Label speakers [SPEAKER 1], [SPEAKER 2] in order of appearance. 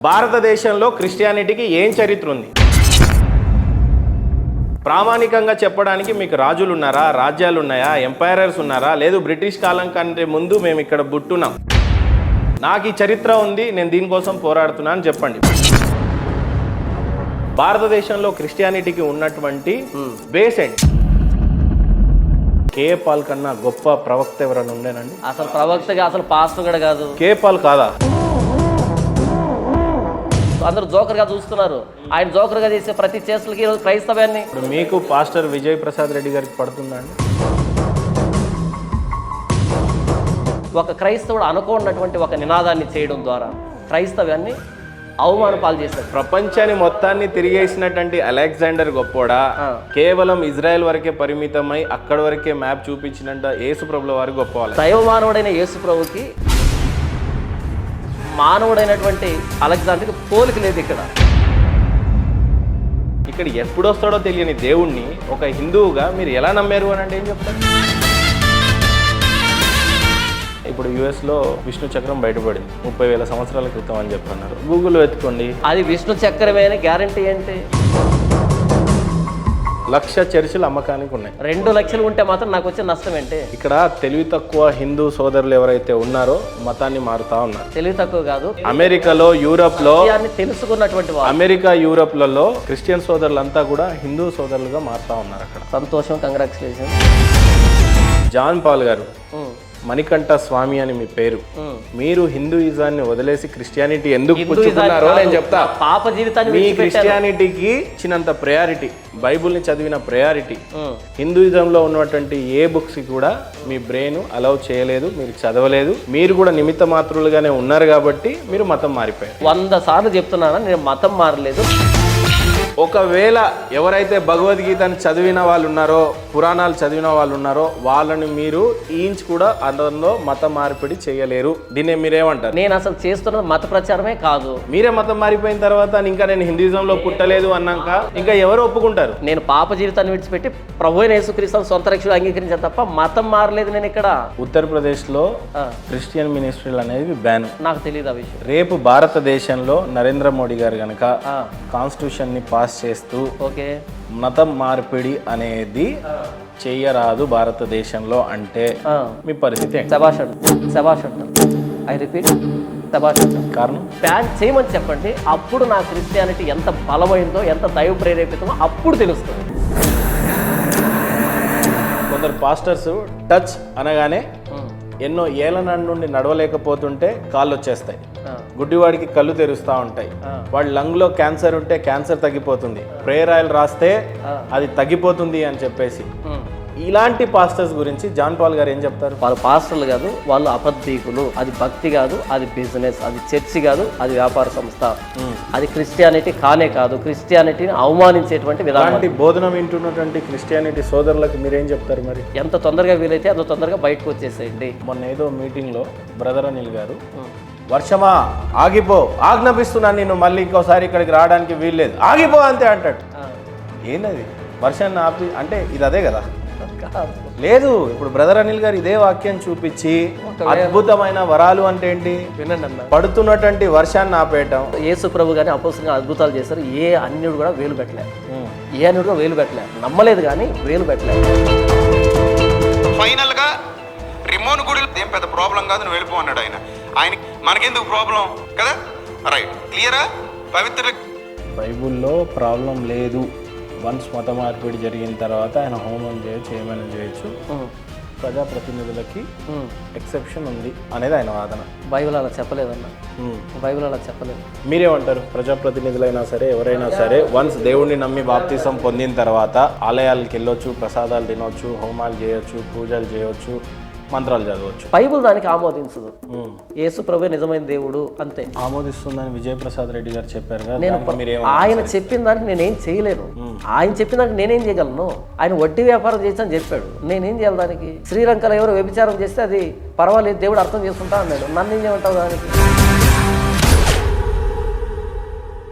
[SPEAKER 1] భారతదేశంలో క్రిస్టియానిటీకి ఏం చరిత్ర ఉంది? ప్రామాణికంగా చెప్పడానికి మీకు రాజులు ఉన్నారా, రాజ్యాలు ఉన్నాయా, ఎంపైరర్స్ ఉన్నారా, లేదు బ్రిటిష్ కాలం కంటే ముందు మేము ఇక్కడ పుట్టున్నాం, నాకు ఈ చరిత్ర ఉంది, నేను దీనికోసం పోరాడుతున్నా అని చెప్పండి. భారతదేశంలో క్రిస్టియానిటీకి ఉన్నటువంటి బేస్ ఏంటి? కేఏ పాల్ కన్నా గొప్ప ప్రవక్త ఎవరైనా ఉండేనండి?
[SPEAKER 2] అసలు ప్రవక్తగా అసలు పాస్టర్ కూడా కాదు.
[SPEAKER 1] కేఏ పాల్ కాదా?
[SPEAKER 2] అందరూ జోకర్గా చూస్తున్నారు. ఆయన జోకర్గా చేసే ప్రతి చేతులకి ఈరోజు క్రైస్తవాన్ని.
[SPEAKER 1] ఇప్పుడు మీకు పాస్టర్ విజయ్ ప్రసాద్ రెడ్డి గారికి పడుతుందండి?
[SPEAKER 2] ఒక క్రైస్తవుడు అనుకోనటువంటి ఒక నినాదాన్ని చేయడం ద్వారా క్రైస్తవాన్ని అవమాన పాలు చేశారు.
[SPEAKER 1] ప్రపంచాన్ని మొత్తాన్ని తిరిగేసినటువంటి అలెగ్జాండర్ గొప్పోడా కేవలం ఇజ్రాయెల్ వరకే పరిమితమై అక్కడి వరకే మ్యాప్ చూపించినంత యేసుప్రభుల వారు గొప్పవాళ్ళు.
[SPEAKER 2] దైవమానవుడైన యేసుప్రభుకి మానవుడైనటువంటి అలెగ్జాండర్కి పోలిక లేదు.
[SPEAKER 1] ఇక్కడ ఎప్పుడొస్తాడో తెలియని దేవుణ్ణి ఒక హిందువుగా మీరు ఎలా నమ్మారు అని అంటే ఏం చెప్తారు? ఇప్పుడు యుఎస్లో విష్ణు చక్రం బయటపడింది 30,000 సంవత్సరాల క్రితం అని చెప్తున్నారు. గూగుల్లో వెతుకోండి,
[SPEAKER 2] అది విష్ణు చక్రమే అని గ్యారంటీ ఏంటి?
[SPEAKER 1] 1,00,000 చర్చిలు అమ్మకానికి ఉన్నాయి.
[SPEAKER 2] 2 లక్షలు ఉంటే మాత్రం నాకు వచ్చే నష్టం ఏంటి?
[SPEAKER 1] ఇక్కడ తెలివి తక్కువ హిందూ సోదరులు ఎవరైతే ఉన్నారో మతాన్ని మారుతా ఉన్నారు.
[SPEAKER 2] తెలివి తక్కువ కాదు,
[SPEAKER 1] అమెరికాలో, యూరప్ లో
[SPEAKER 2] తెలుసుకున్నటువంటి వాళ్ళు,
[SPEAKER 1] అమెరికా యూరప్లలో క్రిస్టియన్ సోదరులంతా కూడా హిందూ సోదరులుగా మారుతా ఉన్నారు. అక్కడ
[SPEAKER 2] సంతోషం, కంగ్రాచులేషన్.
[SPEAKER 1] జాన్ పాల్ గారు, మణికంఠ స్వామి అని మీ పేరు, మీరు హిందూయిజాన్ని వదిలేసి క్రిస్టియానిటీ ఎందుకు పుచ్చుకున్నారో నేను చెప్తా.
[SPEAKER 2] పాప జీవితాన్ని
[SPEAKER 1] మీ క్రిస్టియానిటీకి ఇచ్చినంత ప్రయారిటీ, బైబుల్ని చదివిన ప్రయారిటీ హిందూయిజంలో ఉన్నటువంటి ఏ బుక్స్ కూడా మీ బ్రెయిన్ అలౌ చేయలేదు, మీరు చదవలేదు. మీరు కూడా నిమిత్త మాత్రులుగానే ఉన్నారు కాబట్టి మీరు మతం మారిపోయారు.
[SPEAKER 2] 100 సార్లు చెప్తున్నానా, నేను మతం మారలేదు.
[SPEAKER 1] ఒకవేళ ఎవరైతే భగవద్గీతని చదివిన వాళ్ళు ఉన్నారో, పురాణాలు చదివిన వాళ్ళు ఉన్నారో వాళ్ళని మీరు ఇంచ్ కూడా అందులో మత మార్పిడి చేయలేరు. దీన్ని మీరేమంటారు?
[SPEAKER 2] నేను అసలు చేస్తున్నది మత ప్రచారమే కాదు.
[SPEAKER 1] మీరే మతం మారిపోయిన తర్వాత ఇంకా నేను హిందూయిజంలో పుట్టలేదు అన్నాక ఇంకా ఎవరు ఒప్పుకుంటారు?
[SPEAKER 2] నేను పాప జీవితాన్ని విడిచిపెట్టి ప్రభు అయిన యేసుక్రీస్తును సొంత రక్షకుడు అంగీకరించాను తప్ప మతం మారలేదు నేను. ఇక్కడ
[SPEAKER 1] ఉత్తరప్రదేశ్లో క్రిస్టియన్ మినిస్ట్రీలు అనేది బ్యాన్.
[SPEAKER 2] నాకు తెలియదు ఆ విషయం.
[SPEAKER 1] రేపు భారతదేశంలో నరేంద్ర మోడీ గారు కనుక కాన్స్టిట్యూషన్ ని పాస్ చేస్తూ మతం మార్పిడి అనేది చెయ్యరాదు భారతదేశంలో అంటే మీ పరిస్థితి
[SPEAKER 2] ఐ రిపీట్,
[SPEAKER 1] కారణం
[SPEAKER 2] బ్యాన్ చేయమని చెప్పండి. అప్పుడు నా క్రిస్టియానిటీ ఎంత బలమైందో, ఎంత దైవ ప్రేరేపితమో అప్పుడు తెలుస్తుంది.
[SPEAKER 1] కొందరు పాస్టర్స్ టచ్ అనగానే ఎన్నో ఏళ్ల నాటి నుండి నడవలేకపోతుంటే కాళ్ళు వచ్చేస్తాయి, గుడ్డివాడికి కళ్ళు తెరుస్తూ ఉంటాయి, వాడి లంగ్లో క్యాన్సర్ ఉంటే క్యాన్సర్ తగ్గిపోతుంది, ప్రేయర్ ఆయిల్ రాస్తే అది తగ్గిపోతుంది అని చెప్పేసి ఇలాంటి పాస్టర్స్ గురించి జాన్ పాల్ గారు ఏం చెప్తారు?
[SPEAKER 2] వాళ్ళు పాస్టర్లు కాదు, వాళ్ళు అబద్ధీకులు. అది భక్తి కాదు, అది బిజినెస్, అది చర్చి కాదు, అది వ్యాపార సంస్థ, అది క్రిస్టియానిటీ కానే కాదు. క్రిస్టియానిటీని అవమానించేటువంటి విధానం.
[SPEAKER 1] బోధన వింటున్నటువంటి క్రిస్టియానిటీ సోదరులకు మీరేం చెప్తారు? మరి
[SPEAKER 2] ఎంత తొందరగా వీలైతే అంత తొందరగా బయటకు వచ్చేసేయండి.
[SPEAKER 1] మొన్న ఏదో మీటింగ్లో బ్రదర్ అనిల్ గారు, వర్షమా ఆగిపో, ఆజ్ఞాపిస్తున్నాను నేను మళ్ళీ ఇంకోసారి ఇక్కడికి రావడానికి వీల్లేదు, ఆగిపో అంతే అంటాడు. ఏంటది? వర్షాన్ని ఆపి అంటే ఇది అదే కదా? లేదు. ఇప్పుడు బ్రదర్ అనిల్ గారు ఇదే వాక్యం చూపించి అద్భుతమైన వరాలు అంటే ఏంటి?
[SPEAKER 2] వినండి అన్న,
[SPEAKER 1] పడుతున్నటువంటి వర్షాన్ని ఆపేయటం.
[SPEAKER 2] యేసు ప్రభు గాని అపోస్తలుగా అద్భుతాలు చేశారు. ఏ అన్యుడు కూడా వేలు పెట్టలేదు, ఏ అన్యుడు కూడా వేలు పెట్టలేదు. నమ్మలేదు కానీ వేలు పెట్టలేదు.
[SPEAKER 3] ఫైనల్ గా రిమోన్ గుడి ఏం పెద్ద ప్రాబ్లం కాదు, నువ్వు వెళ్ళిపో అన్నాడు ఆయన. మనకెందుకు ప్రాబ్లం కదా? రైట్, క్లియరా? పవిత్ర
[SPEAKER 1] బైబుల్లో ప్రాబ్లం లేదు. వన్స్ మత మార్పిడి జరిగిన తర్వాత ఆయన హోమం చేయొచ్చు, ఏమైనా చేయొచ్చు, ప్రజాప్రతినిధులకి ఎక్సెప్షన్ ఉంది అనేది ఆయన వాదన.
[SPEAKER 2] బైబిల్ అలా చెప్పలేదన్న, బైబిల్ అలా చెప్పలేదు.
[SPEAKER 1] మీరేమంటారు? ప్రజాప్రతినిధులైనా సరే ఎవరైనా సరే వన్స్ దేవుణ్ణి నమ్మి బాప్తిసం పొందిన తర్వాత ఆలయాలకు వెళ్ళొచ్చు, ప్రసాదాలు తినవచ్చు, హోమాలు చేయొచ్చు, పూజలు చేయొచ్చు, మంత్రాలు చదవచ్చు.
[SPEAKER 2] బైబిల్ దానికి ఆమోదించదు. యేసు ప్రభు నిజమైన దేవుడు అంతే.
[SPEAKER 1] ఆమోదిస్తుందని విజయ్ ప్రసాద్ రెడ్డి గారు చెప్పారు కదా.
[SPEAKER 2] ఆయన చెప్పిన దానికి నేనేం చేయలేను. ఆయన చెప్పిన దానికి నేనేం చేయగలను? ఆయన వడ్డీ వ్యాపారం చేస్తానని చెప్పాడు, నేనేం చేయాలి దానికి? శ్రీలంకలో ఎవరు వ్యభిచారం చేస్తే అది పర్వాలేదు, దేవుడు అర్థం చేసుకుంటా అన్నాడు, నన్ను ఏం చేయమంటావు దానికి?